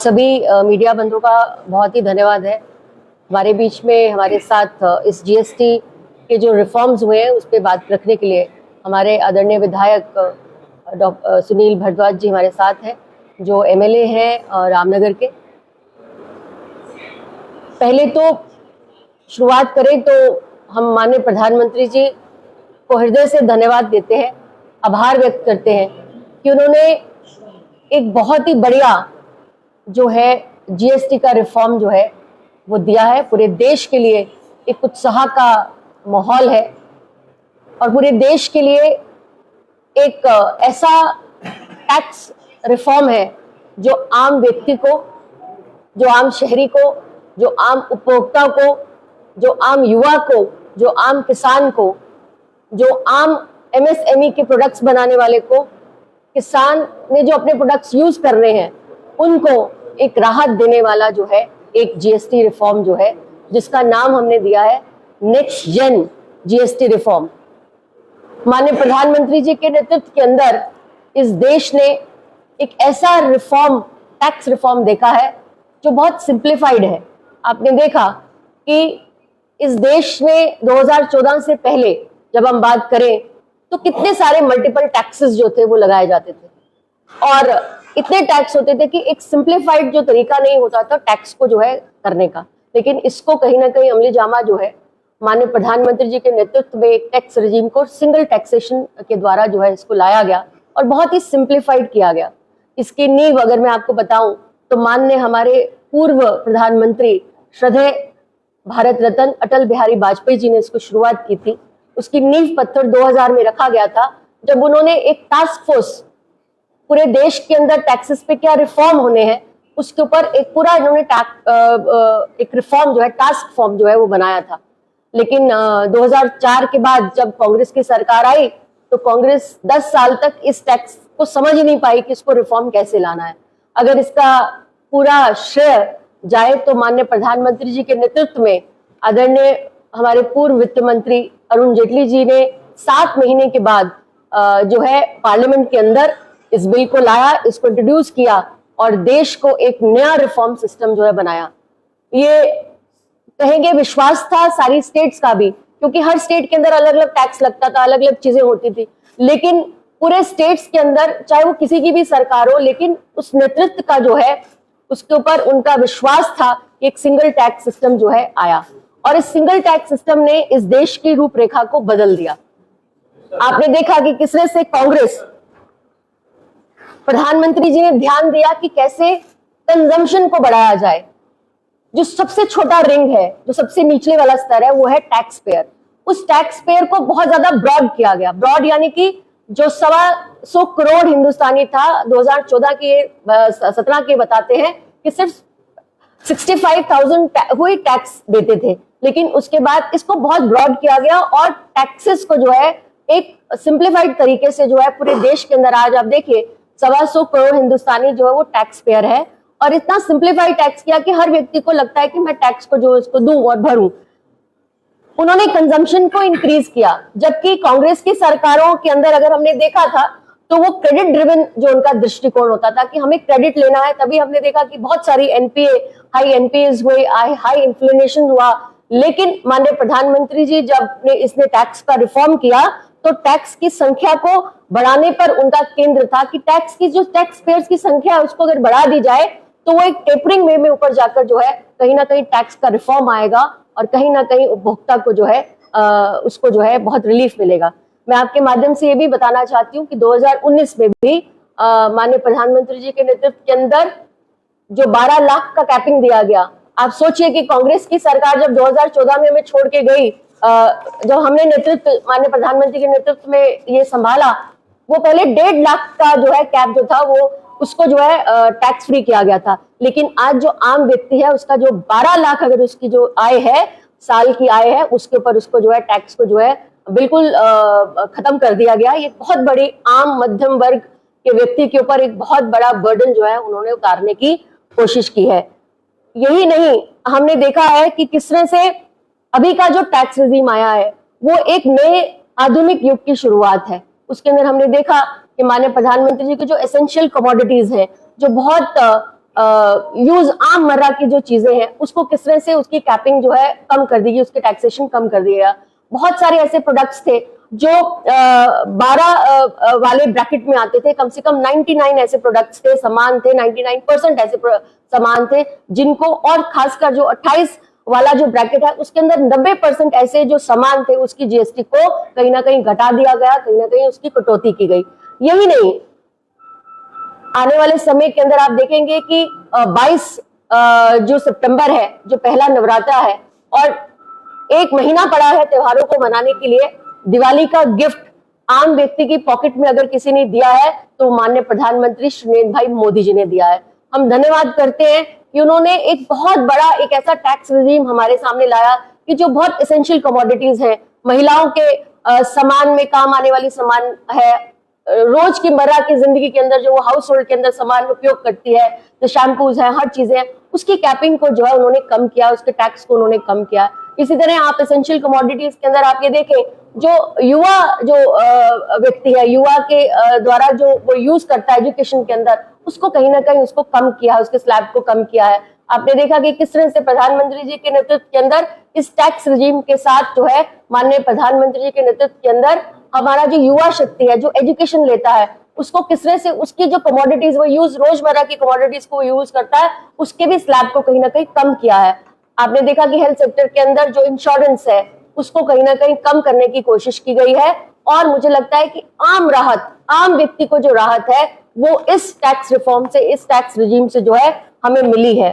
सभी मीडिया बंधुओं का बहुत ही धन्यवाद है। हमारे बीच में हमारे साथ इस जीएसटी के जो रिफॉर्म्स हुए हैं उस पर बात रखने के लिए हमारे आदरणीय विधायक डॉक्टर सुनील भारद्वाज जी हमारे साथ हैं, जो एमएलए हैं रामनगर के। पहले तो शुरुआत करें तो हम माननीय प्रधानमंत्री जी को हृदय से धन्यवाद देते हैं, आभार व्यक्त करते हैं कि उन्होंने एक बहुत ही बढ़िया जो है जीएसटी का रिफॉर्म जो है वो दिया है। पूरे देश के लिए एक उत्साह का माहौल है और पूरे देश के लिए एक ऐसा टैक्स रिफॉर्म है जो आम व्यक्ति को, जो आम शहरी को, जो आम उपभोक्ता को, जो आम युवा को, जो आम किसान को, जो आम एमएसएमई के प्रोडक्ट्स बनाने वाले को, किसान ने जो अपने प्रोडक्ट्स यूज कर रहे हैं उनको एक राहत देने वाला जो है एक जीएसटी रिफॉर्म जो है, जिसका नाम हमने दिया है नेक्स्ट जेन जीएसटी रिफॉर्म। माननीय प्रधानमंत्री जी के नेतृत्व के अंदर इस देश ने एक ऐसा रिफॉर्म, टैक्स रिफॉर्म देखा है जो बहुत सिंप्लीफाइड है। आपने देखा कि इस देश में 2014 से पहले जब हम बात करें तो कितने सारे मल्टीपल टैक्सेस जो थे वो लगाए जाते थे और इतने टैक्स होते थे कि एक सिंप्लीफाइड जो तरीका नहीं होता था टैक्स को जो है करने का। लेकिन इसको कहीं ना कहीं अमली जामा जो है माननीय प्रधानमंत्री जी के नेतृत्व में एक टैक्स रेजिम को सिंगल टैक्सेशन के द्वारा जो है इसको लाया गया और बहुत ही सिंप्लीफाइड किया गया। इसकी नींव अगर मैं आपको बताऊं तो माननीय हमारे पूर्व प्रधानमंत्री श्रद्धेय भारत रत्न अटल बिहारी वाजपेयी जी ने इसको शुरुआत की थी। उसकी नींव पत्थर 2000 में रखा गया था जब उन्होंने एक टास्क फोर्स पूरे देश के अंदर टैक्सेस पे क्या रिफॉर्म होने हैं उसके ऊपर एक पूरा इन्होंने एक रिफॉर्म जो है टास्क फॉर्म जो है वो बनाया था। लेकिन 2004 के बाद जब कांग्रेस की सरकार आई तो कांग्रेस 10 साल तक इस टैक्स को समझ ही नहीं पाई कि इसको रिफॉर्म कैसे लाना है। अगर इसका पूरा श्रेय जाए तो माननीय प्रधानमंत्री जी के नेतृत्व में आदरणीय हमारे पूर्व वित्त मंत्री अरुण जेटली जी ने 7 महीने के बाद जो है पार्लियामेंट के अंदर इस बिल को लाया, इसको इंट्रोड्यूस किया और देश को एक नया रिफॉर्म सिस्टम जो है बनाया। ये कहेंगे विश्वास था सारी स्टेट्स का भी, क्योंकि हर स्टेट के अंदर अलग अलग टैक्स लगता था, अलग अलग चीजें होती थी, लेकिन पूरे स्टेट्स के अंदर चाहे वो किसी की भी सरकार हो, लेकिन उस नेतृत्व का जो है उसके ऊपर उनका विश्वास था कि एक सिंगल टैक्स सिस्टम जो है आया और इस सिंगल टैक्स सिस्टम ने इस देश की रूपरेखा को बदल दिया। आपने देखा कि किस तरह से कांग्रेस, प्रधानमंत्री जी ने ध्यान दिया कि कैसे कंजम्पशन को बढ़ाया जाए। जो सबसे छोटा रिंग है, जो सबसे निचले वाला स्तर है, वो है टैक्स पेयर। उस टैक्स पेयर को बहुत ज्यादा ब्रॉड किया गया। ब्रॉड यानी कि जो 125 करोड़ हिंदुस्तानी था 2014 के 17 के बताते हैं कि सिर्फ 65,000 हुई टैक्स देते थे, लेकिन उसके बाद इसको बहुत ब्रॉड किया गया और टैक्सेस को जो है एक सिंप्लीफाइड तरीके से जो है पूरे देश के अंदर आज आप देखिए 125 करोड़ हिंदुस्तानी जो है वो टैक्स पेयर है और इतना सिंप्लीफाइड टैक्स किया कि हर व्यक्ति को लगता है कि मैं टैक्स को जो इसको दूं और भरूं। उन्होंने कंजम्पशन को इंक्रीज किया, जबकि कांग्रेस की सरकारों के अंदर अगर हमने देखा था तो वो क्रेडिट ड्रिवन जो उनका दृष्टिकोण होता था कि हमें क्रेडिट लेना है। तभी हमने देखा कि बहुत सारी एनपीए, हाई एनपीएस हुए, हाई इन्फ्लेशन हुआ। लेकिन माननीय प्रधानमंत्री जी जब इसने टैक्स का रिफॉर्म किया तो टैक्स की संख्या को बढ़ाने पर उनका केंद्र था कि टैक्स की जो टैक्स पेयर्स की संख्या है उसको अगर बढ़ा दी जाए तो वो एक टेपरिंग वे में ऊपर जाकर जो है कहीं ना कहीं टैक्स का रिफॉर्म आएगा और कहीं ना कहीं उपभोक्ता को जो है उसको जो है बहुत रिलीफ मिलेगा। मैं आपके माध्यम से ये भी बताना चाहती हूँ कि 2019 में भी माननीय प्रधानमंत्री जी के नेतृत्व के अंदर जो 12 लाख का कैपिंग दिया गया। आप सोचिए कि कांग्रेस की सरकार जब 2014 में हमें छोड़ के गई, जब हमने नेतृत्व माननीय प्रधानमंत्री के नेतृत्व में ये संभाला, वो पहले 1.5 लाख का जो है कैप जो था वो उसको जो है टैक्स फ्री किया गया था। लेकिन आज जो आम व्यक्ति है उसका जो 12 लाख अगर उसकी जो आय है, साल की आय है, उसके ऊपर उसको जो है टैक्स को जो है बिल्कुल खत्म कर दिया गया। ये बहुत बड़ी आम मध्यम वर्ग के व्यक्ति के ऊपर एक बहुत बड़ा बर्डन जो है उन्होंने उतारने की कोशिश की है। यही नहीं, हमने देखा है कि किस तरह से अभी का जो टैक्स रेजिम आया है वो एक नए आधुनिक युग की शुरुआत है। उसके अंदर हमने देखा कि माननीय प्रधानमंत्री जी की जो एसेंशियल कमोडिटीज हैं, जो बहुत यूज आम मर्रा की जो चीजें हैं उसको किस तरह से उसकी कैपिंग जो है कम कर दी गई, उसके टैक्सेशन कम कर दिया गया। बहुत सारे ऐसे प्रोडक्ट्स थे जो 12 वाले ब्रैकेट में आते थे, कम से कम 99 ऐसे प्रोडक्ट्स थे, सामान थे, 99% ऐसे सामान थे जिनको, और खासकर जो 28 वाला जो ब्रैकेट है उसके अंदर 90% ऐसे जो सामान थे उसकी जीएसटी को कहीं ना कहीं घटा दिया गया, कहीं ना कहीं उसकी कटौती की गई। यही नहीं, आने वाले समय के अंदर आप देखेंगे कि 22 जो सितंबर है, जो पहला नवरात्रा है, और 1 महीना पड़ा है त्योहारों को मनाने के लिए, दिवाली का गिफ्ट आम व्यक्ति की पॉकेट में अगर किसी ने दिया है तो माननीय प्रधानमंत्री श्री नरेंद्र भाई मोदी जी ने दिया है। हम धन्यवाद करते हैं कि उन्होंने एक बहुत बड़ा एक ऐसा टैक्स रिजीम हमारे सामने लाया कि जो बहुत एसेंशियल कमोडिटीज है, महिलाओं के सामान में काम आने वाली सामान है, रोज की मर्रा की जिंदगी के अंदर जो वो हाउस होल्ड के अंदर सामान उपयोग करती है, जो शैम्पूज है, हर चीजें, उसकी कैपिंग को जो है उन्होंने कम किया, उसके टैक्स को उन्होंने कम किया। इसी तरह आप एसेंशियल कमोडिटीज के अंदर आप ये देखें, जो युवा जो व्यक्ति है, युवा के द्वारा जो वो यूज करता है एजुकेशन के अंदर, उसको कहीं ना कहीं उसको कम किया है, उसके स्लैब को कम किया है। आपने देखा कि किस तरह से प्रधानमंत्री जी के नेतृत्व के अंदर इस टैक्स रिजीम के साथ जो है माननीय प्रधानमंत्री जी के नेतृत्व के अंदर हमारा जो युवा शक्ति है, जो एजुकेशन लेता है, उसको किस तरह से उसकी जो कमोडिटीज वो यूज, रोजमर्रा की कमोडिटीज को यूज करता है, उसके भी स्लैब को कहीं ना कहीं कम किया है। आपने देखा कि हेल्थ सेक्टर के अंदर जो इंश्योरेंस है उसको कहीं ना कहीं कम करने की कोशिश की गई है, और मुझे लगता है कि आम राहत, आम व्यक्ति को जो राहत है वो इस टैक्स रिफॉर्म से, इस टैक्स रिजीम से जो है हमें मिली है।